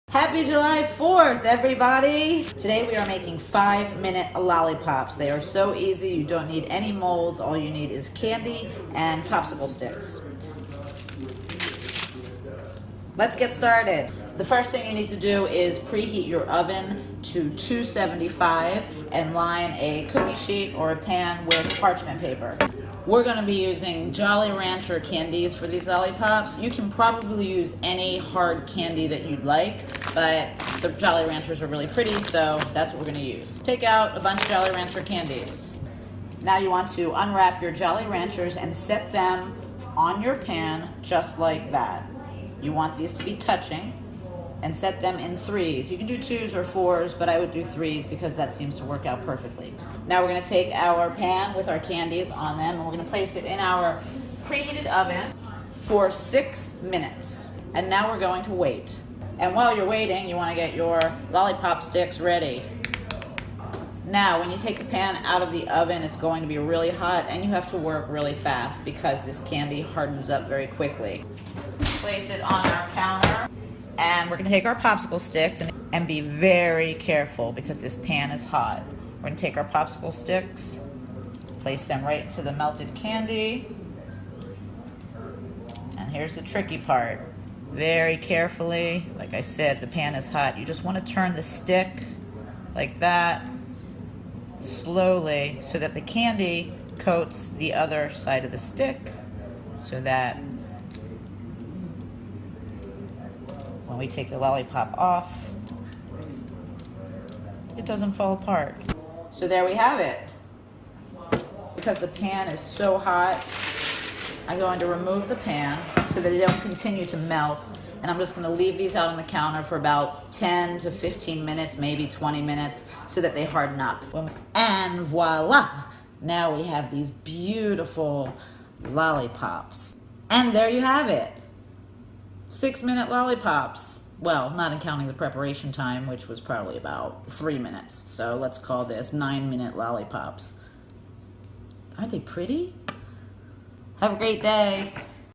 Happy July 4th, everybody! Today we are making 5-minute lollipops. They are so easy, you don't need any molds. All you need is candy and popsicle sticks. Let's get started. The first thing you need to do is preheat your oven to 275 and line a cookie sheet or a pan with parchment paper. We're going to be using Jolly Rancher candies for these lollipops. You can probably use any hard candy that you'd like, but the Jolly Ranchers are really pretty, so that's what we're going to use. Take out a bunch of Jolly Rancher candies. Now you want to unwrap your Jolly Ranchers and set them on your pan just like that. You want these to be touching and set them in threes. You can do twos or fours, but I would do threes because that seems to work out perfectly. Now we're going to take our pan with our candies on them and we're going to place it in our preheated oven for 6 minutes. And now we're going to wait. And while you're waiting, you want to get your lollipop sticks ready. Now, when you take the pan out of the oven, it's going to be really hot and you have to work really fast because this candy hardens up very quickly. Place it on our counter. And we're going to take our popsicle sticks and be very careful because this pan is hot. We're going to take our popsicle sticks, place them right into the melted candy. And here's the tricky part. Very carefully, like I said, the pan is hot. You just want to turn the stick like that, slowly, so that the candy coats the other side of the stick, so that when we take the lollipop off, it doesn't fall apart. So there we have it. Because the pan is so hot, I'm going to remove the pan so that they don't continue to melt. And I'm just going to leave these out on the counter for about 10 to 15 minutes, maybe 20 minutes, so that they harden up. And voila! Now we have these beautiful lollipops. And there you have it. 6-minute lollipops. Well, not counting the preparation time, which was probably about 3 minutes. So let's call this 9-minute lollipops. Aren't they pretty? Have a great day.